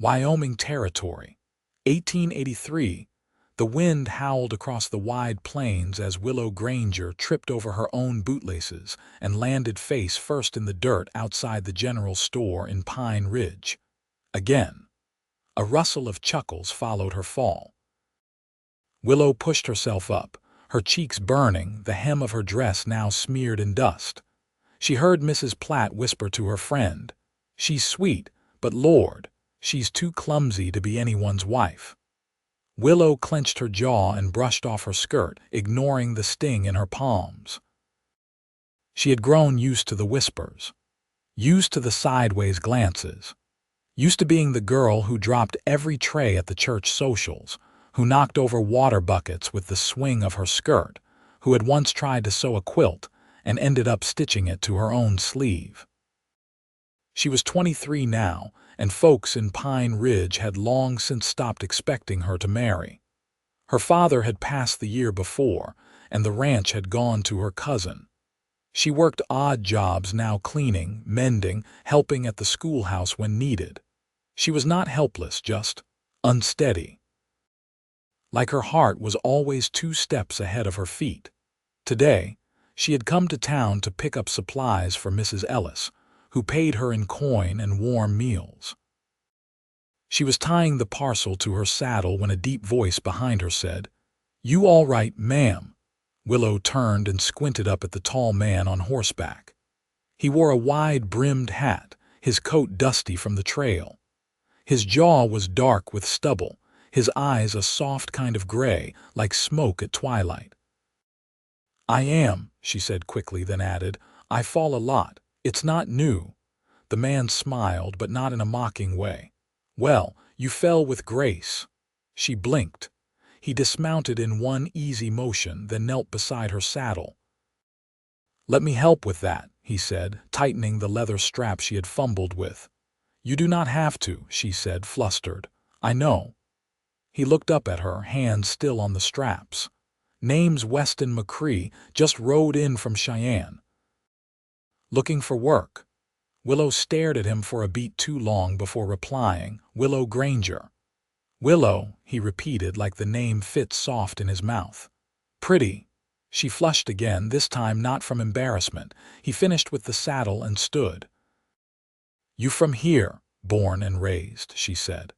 Wyoming Territory, 1883. The wind howled across the wide plains as Willow Granger tripped over her own bootlaces and landed face first in the dirt outside the general store in Pine Ridge. Again, a rustle of chuckles followed her fall. Willow pushed herself up, her cheeks burning, the hem of her dress now smeared in dust. She heard Mrs. Platt whisper to her friend, "She's sweet, but Lord, she's too clumsy to be anyone's wife." Willow clenched her jaw and brushed off her skirt, ignoring the sting in her palms. She had grown used to the whispers, used to the sideways glances, used to being the girl who dropped every tray at the church socials, who knocked over water buckets with the swing of her skirt, who had once tried to sew a quilt and ended up stitching it to her own sleeve. She was 23 now, and folks in Pine Ridge had long since stopped expecting her to marry. Her father had passed the year before, and the ranch had gone to her cousin. She worked odd jobs now, cleaning, mending, helping at the schoolhouse when needed. She was not helpless, just unsteady. Like her heart was always 2 steps ahead of her feet. Today, she had come to town to pick up supplies for Mrs. Ellis, who paid her in coin and warm meals. She was tying the parcel to her saddle when a deep voice behind her said, "You all right, ma'am?" Willow turned and squinted up at the tall man on horseback. He wore a wide-brimmed hat, his coat dusty from the trail. His jaw was dark with stubble, his eyes a soft kind of gray, like smoke at twilight. "I am," she said quickly, then added, "I fall a lot. It's not new." The man smiled, but not in a mocking way. "Well, you fell with grace." She blinked. He dismounted in one easy motion, then knelt beside her saddle. "Let me help with that," he said, tightening the leather strap she had fumbled with. "You do not have to," she said, flustered. "I know." He looked up at her, hands still on the straps. "Name's Weston McCree, just rode in from Cheyenne." "Looking for work?" Willow stared at him for a beat too long before replying. "Willow Granger." "Willow," he repeated like the name fit soft in his mouth. "Pretty." She flushed again, this time not from embarrassment. He finished with the saddle and stood. "You from here, born and raised," she said.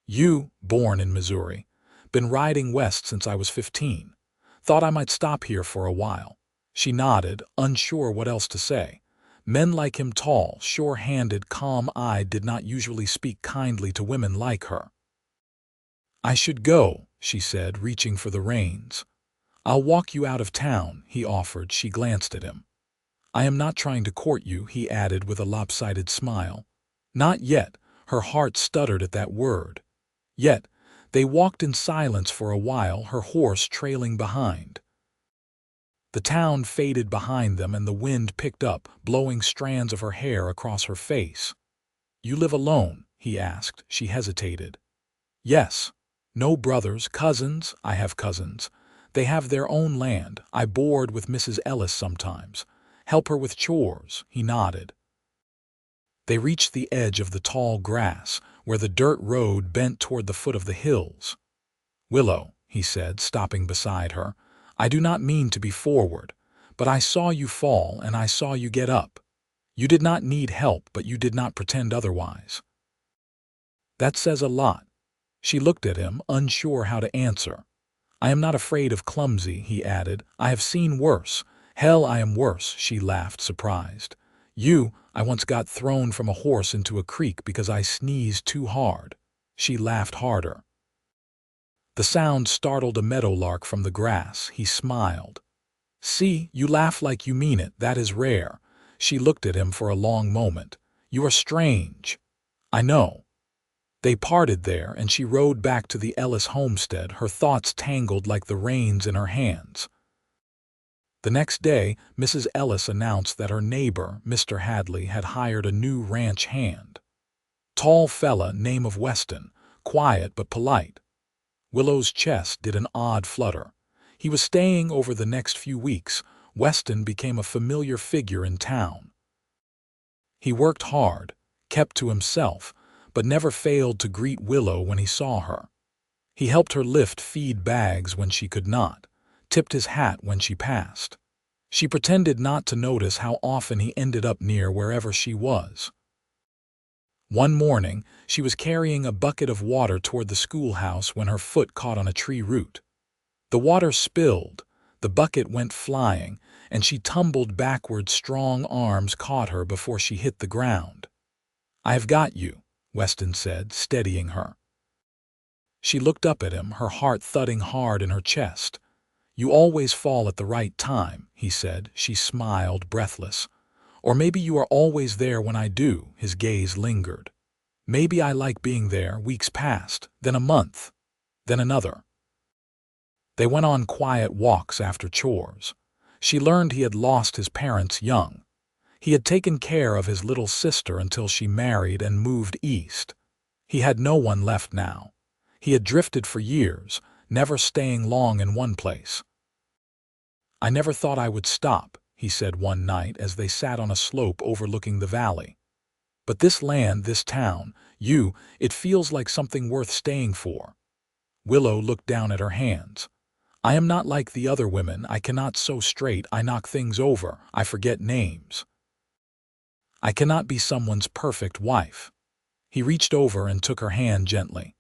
"You, born in Missouri. Been riding west since I was 15. Thought I might stop here for a while." She nodded, unsure what else to say. Men like him, tall, sure-handed, calm-eyed, did not usually speak kindly to women like her. "I should go," she said, reaching for the reins. "I'll walk you out of town," he offered. She glanced at him. "I am not trying to court you," he added with a lopsided smile. "Not yet." Her heart stuttered at that word. Yet, they walked in silence for a while, her horse trailing behind. The town faded behind them and the wind picked up, blowing strands of her hair across her face. "You live alone?" he asked. She hesitated. "Yes. No brothers, cousins?" "I have cousins. They have their own land. I board with Mrs. Ellis sometimes. Help her with chores." He nodded. They reached the edge of the tall grass, where the dirt road bent toward the foot of the hills. "Willow," he said, stopping beside her, "I do not mean to be forward, but I saw you fall and I saw you get up. You did not need help, but you did not pretend otherwise." "That says a lot." She looked at him, unsure how to answer. "I am not afraid of Clumsy," he added. "I have seen worse. Hell, I am worse." She laughed, surprised. I once got thrown from a horse into a creek because I sneezed too hard." She laughed harder. The sound startled a meadowlark from the grass. He smiled. "See, you laugh like you mean it. That is rare." She looked at him for a long moment. "You are strange." "I know." They parted there, and she rode back to the Ellis homestead, her thoughts tangled like the reins in her hands. The next day, Mrs. Ellis announced that her neighbor, Mr. Hadley, had hired a new ranch hand. Tall fella, name of Weston, quiet but polite. Willow's chest did an odd flutter. He was staying over the next few weeks. Weston became a familiar figure in town. He worked hard, kept to himself, but never failed to greet Willow when he saw her. He helped her lift feed bags when she could not, tipped his hat when she passed. She pretended not to notice how often he ended up near wherever she was. One morning, she was carrying a bucket of water toward the schoolhouse when her foot caught on a tree root. The water spilled, the bucket went flying, and she tumbled backward. Strong arms caught her before she hit the ground. "I have got you," Weston said, steadying her. She looked up at him, her heart thudding hard in her chest. "You always fall at the right time," he said. She smiled, breathless. "Or maybe you are always there when I do." His gaze lingered. "Maybe I like being there." Weeks passed, then a month, then another. They went on quiet walks after chores. She learned he had lost his parents young. He had taken care of his little sister until she married and moved east. He had no one left now. He had drifted for years, never staying long in one place. "I never thought I would stop," he said one night as they sat on a slope overlooking the valley. "But this land, this town, it feels like something worth staying for." Willow looked down at her hands. "I am not like the other women. I cannot sew straight. I knock things over. I forget names. I cannot be someone's perfect wife." He reached over and took her hand gently.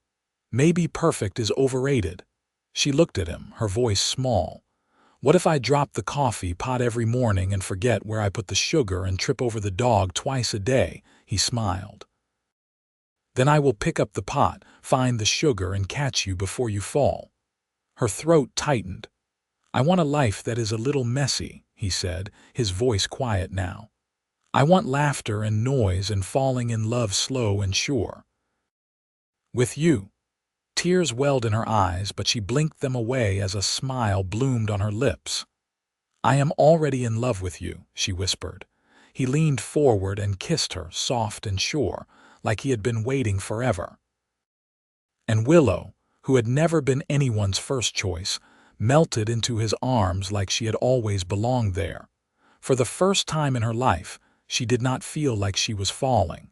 "Maybe perfect is overrated." She looked at him, her voice small. "What if I drop the coffee pot every morning and forget where I put the sugar and trip over the dog twice a day?" He smiled. "Then I will pick up the pot, find the sugar, and catch you before you fall." Her throat tightened. "I want a life that is a little messy," he said, his voice quiet now. "I want laughter and noise and falling in love slow and sure. With you." Tears welled in her eyes, but she blinked them away as a smile bloomed on her lips. "I am already in love with you," she whispered. He leaned forward and kissed her, soft and sure, like he had been waiting forever. And Willow, who had never been anyone's first choice, melted into his arms like she had always belonged there. For the first time in her life, she did not feel like she was falling.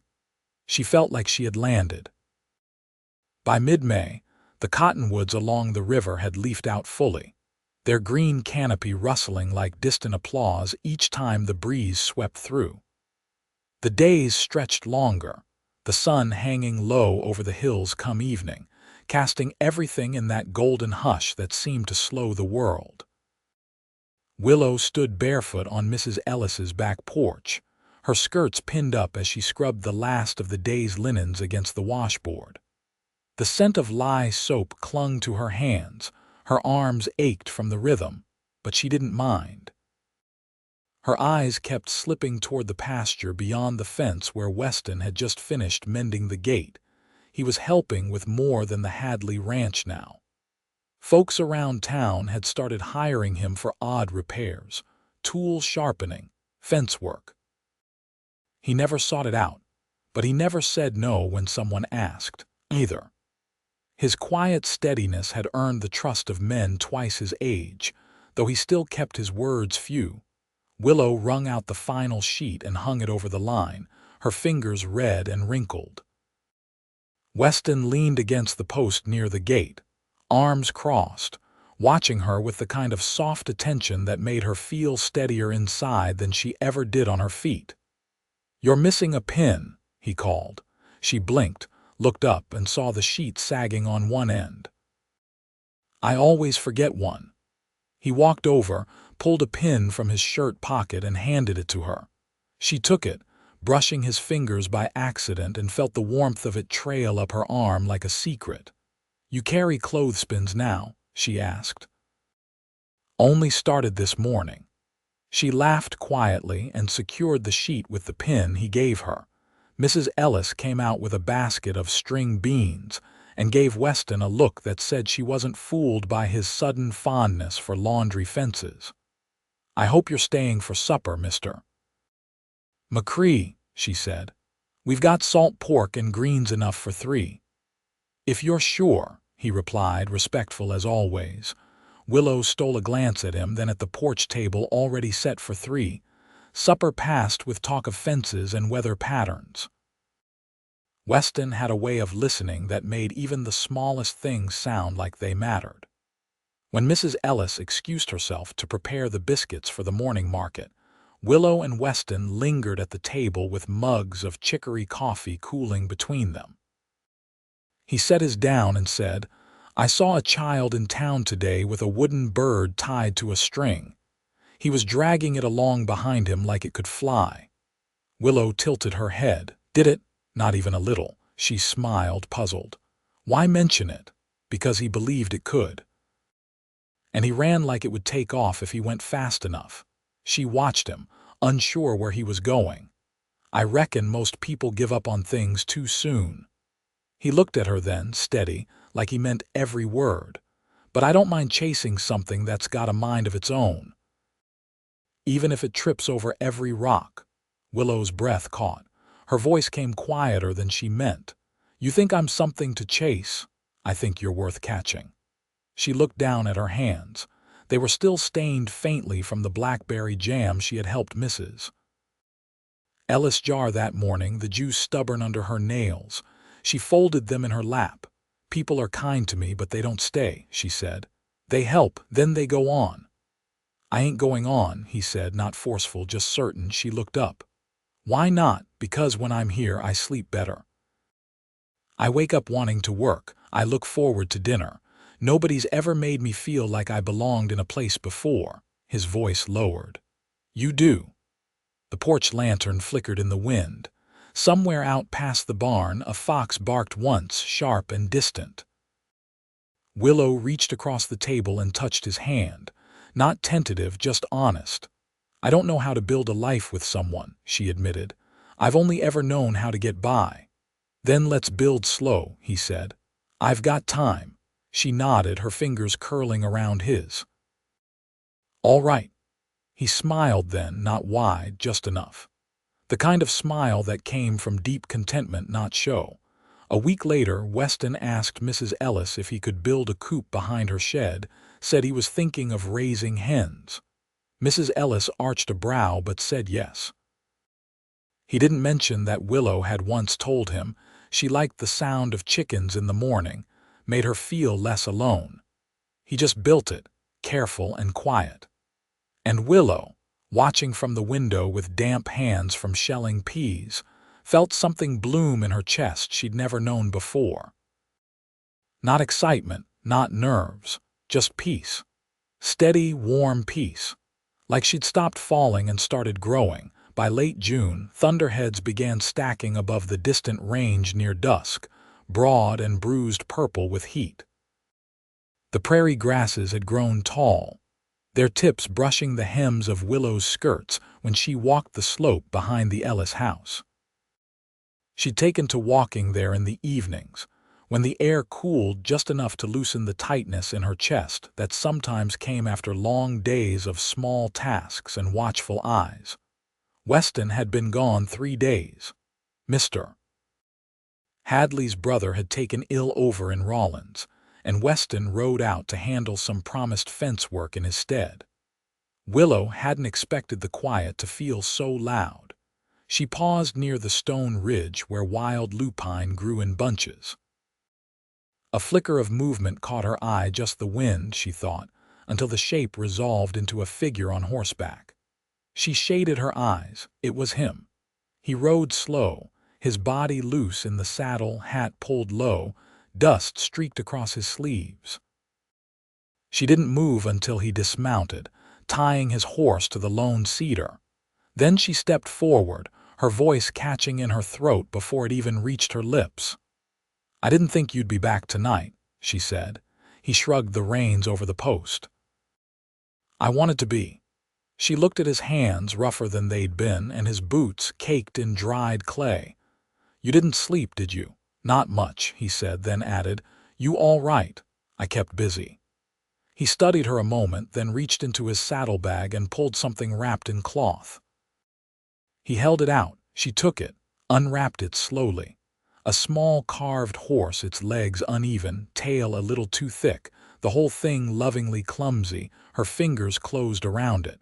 She felt like she had landed. By mid-May, the cottonwoods along the river had leafed out fully, their green canopy rustling like distant applause each time the breeze swept through. The days stretched longer, the sun hanging low over the hills come evening, casting everything in that golden hush that seemed to slow the world. Willow stood barefoot on Mrs. Ellis's back porch, her skirts pinned up as she scrubbed the last of the day's linens against the washboard. The scent of lye soap clung to her hands, her arms ached from the rhythm, but she didn't mind. Her eyes kept slipping toward the pasture beyond the fence where Weston had just finished mending the gate. He was helping with more than the Hadley ranch now. Folks around town had started hiring him for odd repairs, tool sharpening, fence work. He never sought it out, but he never said no when someone asked, either. His quiet steadiness had earned the trust of men twice his age, though he still kept his words few. Willow wrung out the final sheet and hung it over the line, her fingers red and wrinkled. Weston leaned against the post near the gate, arms crossed, watching her with the kind of soft attention that made her feel steadier inside than she ever did on her feet. "You're missing a pin," he called. She blinked, looked up, and saw the sheet sagging on one end. "I always forget one." He walked over, pulled a pin from his shirt pocket, and handed it to her. She took it, brushing his fingers by accident, and felt the warmth of it trail up her arm like a secret. "You carry clothespins now?" she asked. "Only started this morning." She laughed quietly and secured the sheet with the pin he gave her. Mrs. Ellis came out with a basket of string beans and gave Weston a look that said she wasn't fooled by his sudden fondness for laundry fences. "I hope you're staying for supper, Mr. McCree," she said. "We've got salt pork and greens enough for 3. "If you're sure," he replied, respectful as always. Willow stole a glance at him, then at the porch table already set for 3. Supper passed with talk of fences and weather patterns. Weston had a way of listening that made even the smallest things sound like they mattered. When Mrs. Ellis excused herself to prepare the biscuits for the morning market, Willow and Weston lingered at the table with mugs of chicory coffee cooling between them. He set his down and said, "I saw a child in town today with a wooden bird tied to a string. He was dragging it along behind him like it could fly." Willow tilted her head. "Did it?" "Not even a little." She smiled, puzzled. "Why mention it?" "Because he believed it could. And he ran like it would take off if he went fast enough." She watched him, unsure where he was going. "I reckon most people give up on things too soon." He looked at her then, steady, like he meant every word. "But I don't mind chasing something that's got a mind of its own, even if it trips over every rock." Willow's breath caught. Her voice came quieter than she meant. "You think I'm something to chase? I think you're worth catching." She looked down at her hands. They were still stained faintly from the blackberry jam she had helped Mrs. Ellis jar that morning, the juice stubborn under her nails. She folded them in her lap. "People are kind to me, but they don't stay," she said. "They help, then they go on." "I ain't going on," he said, not forceful, just certain. She looked up. "Why not?" "Because when I'm here, I sleep better. I wake up wanting to work. I look forward to dinner. Nobody's ever made me feel like I belonged in a place before." His voice lowered. "You do." The porch lantern flickered in the wind. Somewhere out past the barn, a fox barked once, sharp and distant. Willow reached across the table and touched his hand. Not tentative, just honest. "I don't know how to build a life with someone," she admitted. "I've only ever known how to get by." "Then let's build slow," he said. "I've got time." She nodded, her fingers curling around his. "All right." He smiled then, not wide, just enough. The kind of smile that came from deep contentment, not show. A week later, Weston asked Mrs. Ellis if he could build a coop behind her shed, said he was thinking of raising hens. Mrs. Ellis arched a brow but said yes. He didn't mention that Willow had once told him she liked the sound of chickens in the morning, made her feel less alone. He just built it, careful and quiet. And Willow, watching from the window with damp hands from shelling peas, felt something bloom in her chest she'd never known before. Not excitement, not nerves, just peace. Steady, warm peace. Like she'd stopped falling and started growing. By late June, thunderheads began stacking above the distant range near dusk, broad and bruised purple with heat. The prairie grasses had grown tall, their tips brushing the hems of Willow's skirts when she walked the slope behind the Ellis house. She'd taken to walking there in the evenings, when the air cooled just enough to loosen the tightness in her chest that sometimes came after long days of small tasks and watchful eyes. Weston had been gone 3 days. Mr. Hadley's brother had taken ill over in Rawlins, and Weston rode out to handle some promised fence work in his stead. Willow hadn't expected the quiet to feel so loud. She paused near the stone ridge where wild lupine grew in bunches. A flicker of movement caught her eye, just the wind, she thought, until the shape resolved into a figure on horseback. She shaded her eyes. It was him. He rode slow, his body loose in the saddle, hat pulled low, dust streaked across his sleeves. She didn't move until he dismounted, tying his horse to the lone cedar. Then she stepped forward, her voice catching in her throat before it even reached her lips. "I didn't think you'd be back tonight," she said. He shrugged the reins over the post. "I wanted to be." She looked at his hands, rougher than they'd been, and his boots caked in dried clay. "You didn't sleep, did you?" "Not much," he said, then added, "You all right?" "I kept busy." He studied her a moment, then reached into his saddlebag and pulled something wrapped in cloth. He held it out. She took it, unwrapped it slowly. A small carved horse, its legs uneven, tail a little too thick, the whole thing lovingly clumsy, her fingers closed around it.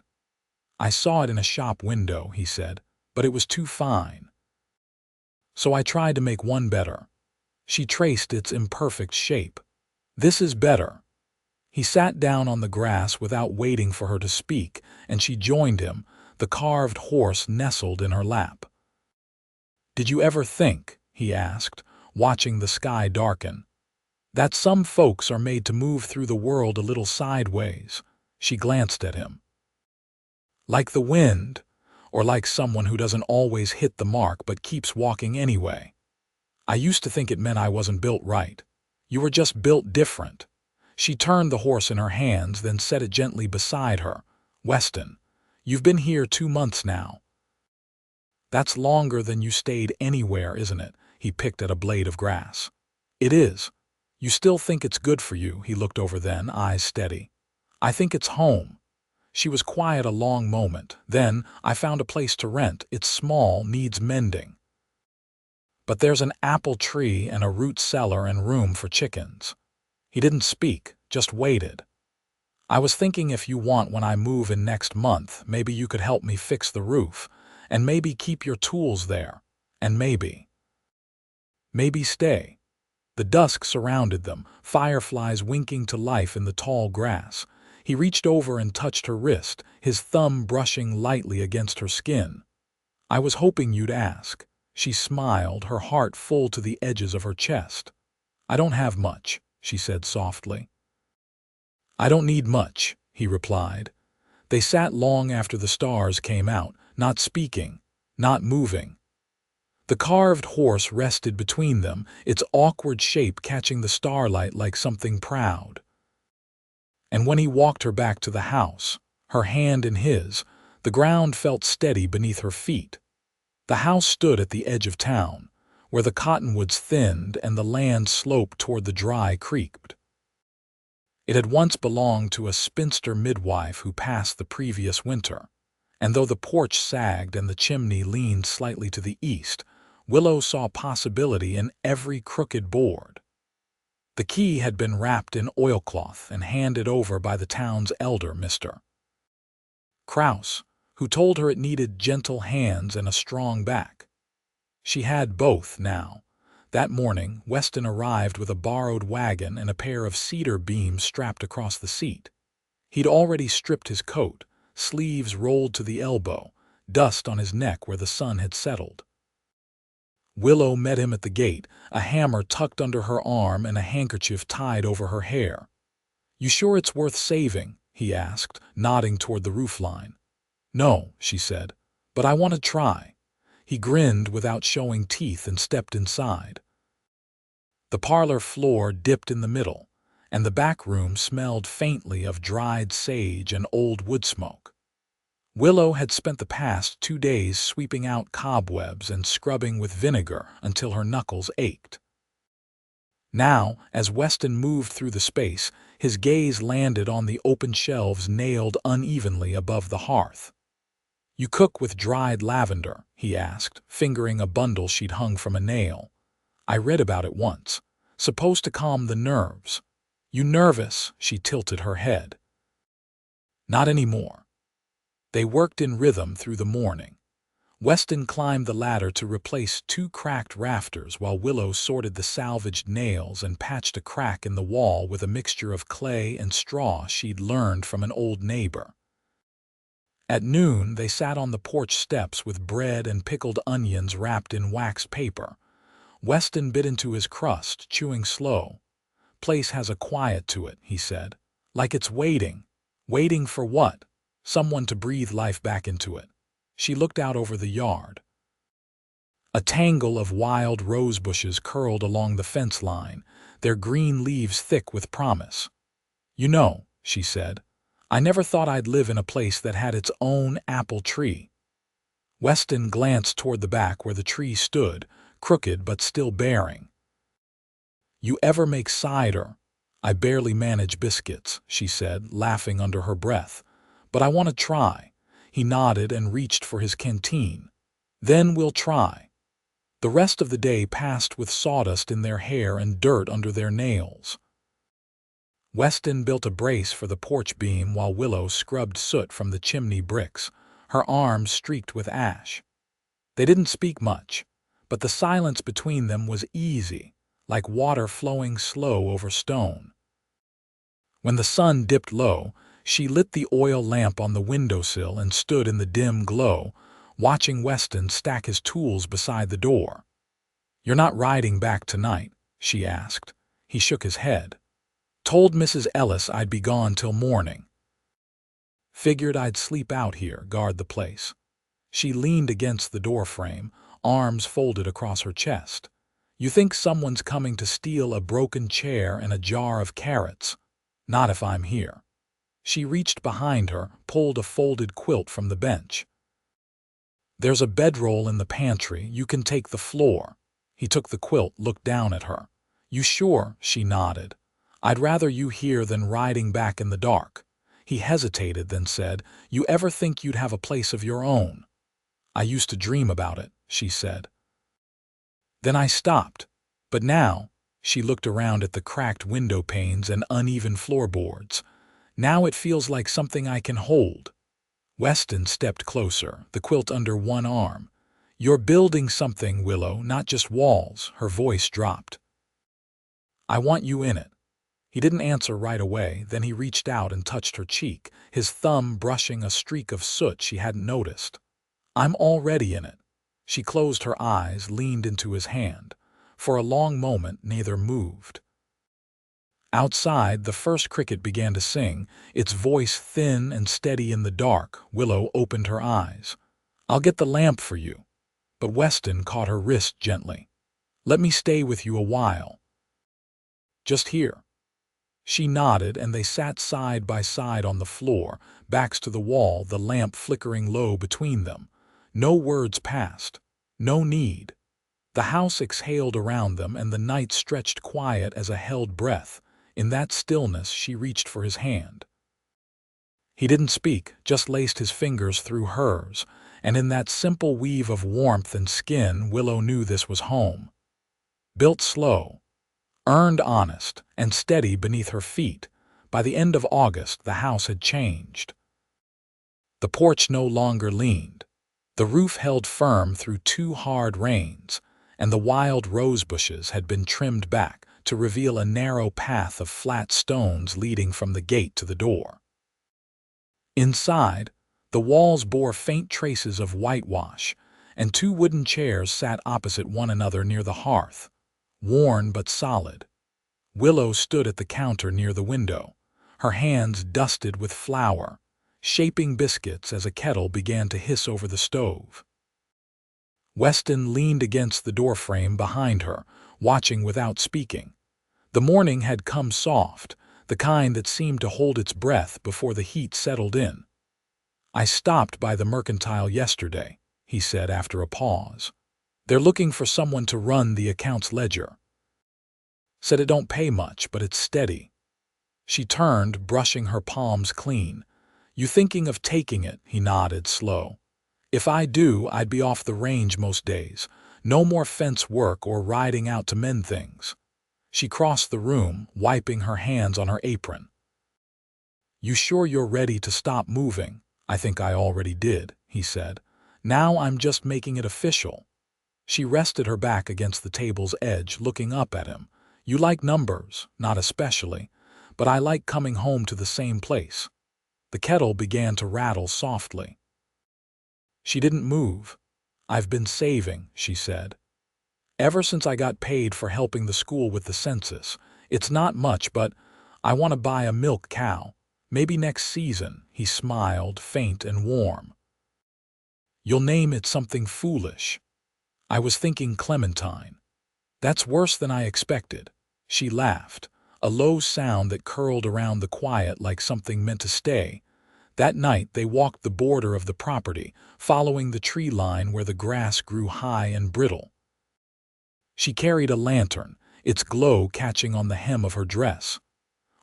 "I saw it in a shop window," he said, "but it was too fine." So I tried to make one better. She traced its imperfect shape. This is better. He sat down on the grass without waiting for her to speak, and she joined him, the carved horse nestled in her lap. "Did you ever think," he asked, watching the sky darken, "that some folks are made to move through the world a little sideways?" She glanced at him. "Like the wind, or like someone who doesn't always hit the mark but keeps walking anyway? I used to think it meant I wasn't built right. You were just built different." She turned the horse in her hands, then set it gently beside her. "Weston, you've been here 2 months now. That's longer than you stayed anywhere, isn't it?" He picked at a blade of grass. "It is. You still think it's good for you?" He looked over then, eyes steady. "I think it's home." She was quiet a long moment. "Then, I found a place to rent. It's small, needs mending. But there's an apple tree and a root cellar and room for chickens." He didn't speak, just waited. "I was thinking if you want when I move in next month, maybe you could help me fix the roof, and maybe keep your tools there, and maybe stay." The dusk surrounded them, fireflies winking to life in the tall grass. He reached over and touched her wrist, his thumb brushing lightly against her skin. "I was hoping you'd ask." She smiled, her heart full to the edges of her chest. "I don't have much," she said softly. "I don't need much," he replied. They sat long after the stars came out, not speaking, not moving. The carved horse rested between them, its awkward shape catching the starlight like something proud. And when he walked her back to the house, her hand in his, the ground felt steady beneath her feet. The house stood at the edge of town, where the cottonwoods thinned and the land sloped toward the dry creek. It had once belonged to a spinster midwife who passed the previous winter, and though the porch sagged and the chimney leaned slightly to the east, Willow saw possibility in every crooked board. The key had been wrapped in oilcloth and handed over by the town's elder, Mr. Kraus, who told her it needed gentle hands and a strong back. She had both now. That morning, Weston arrived with a borrowed wagon and a pair of cedar beams strapped across the seat. He'd already stripped his coat, sleeves rolled to the elbow, dust on his neck where the sun had settled. Willow met him at the gate, a hammer tucked under her arm and a handkerchief tied over her hair. "You sure it's worth saving?" he asked, nodding toward the roofline. "No," she said, "but I want to try." He grinned without showing teeth and stepped inside. The parlor floor dipped in the middle, and the back room smelled faintly of dried sage and old wood smoke. Willow had spent the past 2 days sweeping out cobwebs and scrubbing with vinegar until her knuckles ached. Now, as Weston moved through the space, his gaze landed on the open shelves nailed unevenly above the hearth. "You cook with dried lavender?" he asked, fingering a bundle she'd hung from a nail. "I read about it once. Supposed to calm the nerves." "You nervous?" She tilted her head. "Not anymore." They worked in rhythm through the morning. Weston climbed the ladder to replace 2 cracked rafters while Willow sorted the salvaged nails and patched a crack in the wall with a mixture of clay and straw she'd learned from an old neighbor. At noon, they sat on the porch steps with bread and pickled onions wrapped in wax paper. Weston bit into his crust, chewing slow. "Place has a quiet to it," he said. "Like it's waiting." "Waiting for what?" "Someone to breathe life back into it." She looked out over the yard. A tangle of wild rose bushes curled along the fence line, their green leaves thick with promise. "You know," she said, "I never thought I'd live in a place that had its own apple tree." Weston glanced toward the back where the tree stood, crooked but still bearing. "You ever make cider?" "I barely manage biscuits," she said, laughing under her breath. "But I want to try." He nodded and reached for his canteen. "Then we'll try." The rest of the day passed with sawdust in their hair and dirt under their nails. Weston built a brace for the porch beam while Willow scrubbed soot from the chimney bricks, her arms streaked with ash. They didn't speak much, but the silence between them was easy, like water flowing slow over stone. When the sun dipped low, she lit the oil lamp on the windowsill and stood in the dim glow, watching Weston stack his tools beside the door. "You're not riding back tonight?" she asked. He shook his head. "Told Mrs. Ellis I'd be gone till morning. Figured I'd sleep out here, guard the place." She leaned against the doorframe, arms folded across her chest. "You think someone's coming to steal a broken chair and a jar of carrots? Not if I'm here." She reached behind her, pulled a folded quilt from the bench. "There's a bedroll in the pantry. You can take the floor." He took the quilt, looked down at her. "You sure?" She nodded. "I'd rather you here than riding back in the dark." He hesitated, then said, "You ever think you'd have a place of your own?" "I used to dream about it," she said. "Then I stopped. But now," she looked around at the cracked window panes and uneven floorboards, "now it feels like something I can hold." Weston stepped closer, the quilt under one arm. "You're building something, Willow, not just walls." Her voice dropped. "I want you in it." He didn't answer right away, then he reached out and touched her cheek, his thumb brushing a streak of soot she hadn't noticed. "I'm already in it." She closed her eyes, leaned into his hand. For a long moment, neither moved. Outside, the first cricket began to sing, its voice thin and steady in the dark. Willow opened her eyes. "I'll get the lamp for you." But Weston caught her wrist gently. "Let me stay with you a while. Just here." She nodded, and they sat side by side on the floor, backs to the wall, the lamp flickering low between them. No words passed. No need. The house exhaled around them, and the night stretched quiet as a held breath. In that stillness, she reached for his hand. He didn't speak, just laced his fingers through hers, and in that simple weave of warmth and skin, Willow knew this was home. Built slow, earned honest, and steady beneath her feet, by the end of August the house had changed. The porch no longer leaned. The roof held firm through 2 hard rains, and the wild rose bushes had been trimmed back to reveal a narrow path of flat stones leading from the gate to the door. Inside, the walls bore faint traces of whitewash, and 2 wooden chairs sat opposite one another near the hearth, worn but solid. Willow stood at the counter near the window, her hands dusted with flour, shaping biscuits as a kettle began to hiss over the stove. Weston leaned against the doorframe behind her, watching without speaking. The morning had come soft, the kind that seemed to hold its breath before the heat settled in. "I stopped by the mercantile yesterday," he said after a pause. "They're looking for someone to run the accounts ledger. Said it don't pay much, but it's steady." She turned, brushing her palms clean. "You thinking of taking it?" He nodded, slow. "If I do, I'd be off the range most days. No more fence work or riding out to mend things." She crossed the room, wiping her hands on her apron. "You sure you're ready to stop moving?" "I think I already did," he said. "Now I'm just making it official." She rested her back against the table's edge, looking up at him. "You like numbers?" "Not especially. But I like coming home to the same place." The kettle began to rattle softly. She didn't move. "I've been saving," she said. "Ever since I got paid for helping the school with the census. It's not much, but I want to buy a milk cow. Maybe next season." He smiled, faint and warm. "You'll name it something foolish." "I was thinking Clementine." "That's worse than I expected." She laughed, a low sound that curled around the quiet like something meant to stay. That night they walked the border of the property, following the tree line where the grass grew high and brittle. She carried a lantern, its glow catching on the hem of her dress.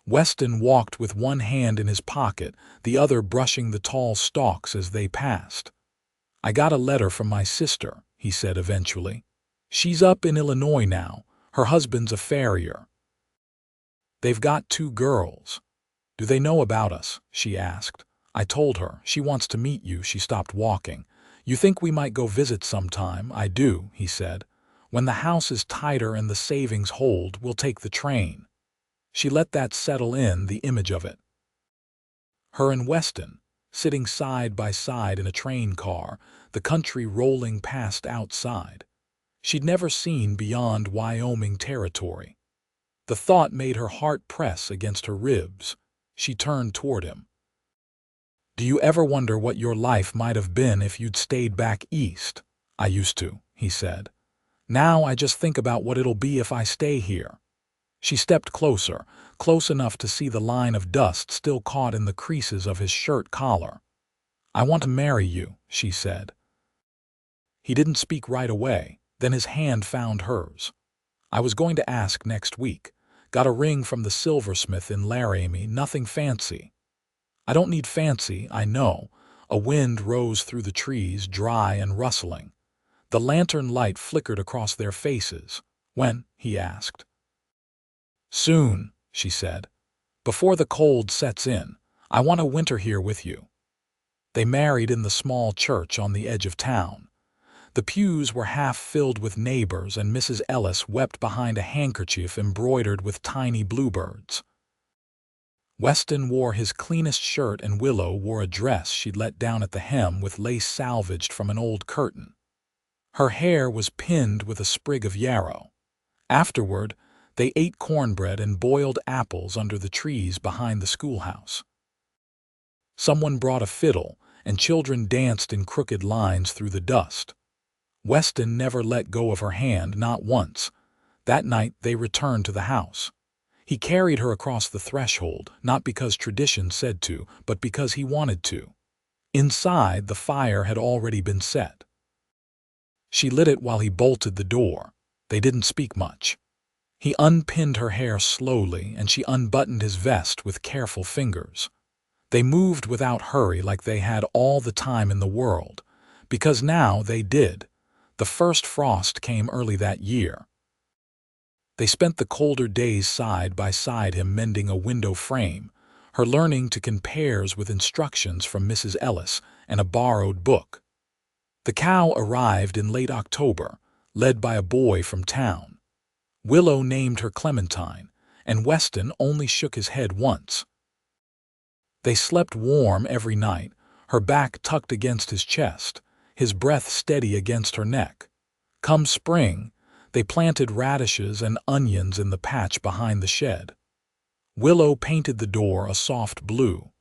Weston walked with one hand in his pocket, the other brushing the tall stalks as they passed. "I got a letter from my sister," he said eventually. "She's up in Illinois now. Her husband's a farrier. They've got 2 girls." "Do they know about us?" she asked. "I told her. She wants to meet you." She stopped walking. "You think we might go visit sometime?" "I do," he said. When the house is tighter and the savings hold, we'll take the train. She let that settle in, the image of it. Her and Weston, sitting side by side in a train car, the country rolling past outside. She'd never seen beyond Wyoming territory. The thought made her heart press against her ribs. She turned toward him. "Do you ever wonder what your life might have been if you'd stayed back east?" "I used to," he said. "Now I just think about what it'll be if I stay here." She stepped closer, close enough to see the line of dust still caught in the creases of his shirt collar. "I want to marry you," she said. He didn't speak right away, then his hand found hers. "I was going to ask next week. Got a ring from the silversmith in Laramie, nothing fancy." "I don't need fancy, I know." A wind rose through the trees, dry and rustling. The lantern light flickered across their faces. "When?" he asked. "Soon," she said. "Before the cold sets in. I want to winter here with you." They married in the small church on the edge of town. The pews were half filled with neighbors, and Mrs. Ellis wept behind a handkerchief embroidered with tiny bluebirds. Weston wore his cleanest shirt, and Willow wore a dress she'd let down at the hem with lace salvaged from an old curtain. Her hair was pinned with a sprig of yarrow. Afterward, they ate cornbread and boiled apples under the trees behind the schoolhouse. Someone brought a fiddle, and children danced in crooked lines through the dust. Weston never let go of her hand, not once. That night they returned to the house. He carried her across the threshold, not because tradition said to, but because he wanted to. Inside, the fire had already been set. She lit it while he bolted the door. They didn't speak much. He unpinned her hair slowly, and she unbuttoned his vest with careful fingers. They moved without hurry, like they had all the time in the world. Because now they did. The first frost came early that year. They spent the colder days side by side, him mending a window frame, her learning to kin pairs with instructions from Mrs. Ellis and a borrowed book. The cow arrived in late October, led by a boy from town. Willow named her Clementine, and Weston only shook his head once. They slept warm every night, her back tucked against his chest, his breath steady against her neck. Come spring, they planted radishes and onions in the patch behind the shed. Willow painted the door a soft blue.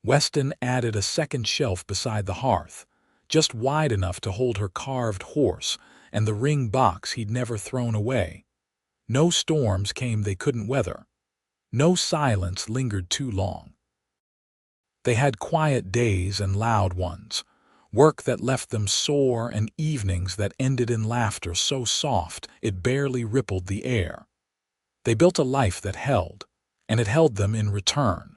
Weston added a second shelf beside the hearth, just wide enough to hold her carved horse and the ring box he'd never thrown away. No storms came they couldn't weather. No silence lingered too long. They had quiet days and loud ones, work that left them sore and evenings that ended in laughter so soft it barely rippled the air. They built a life that held, and it held them in return.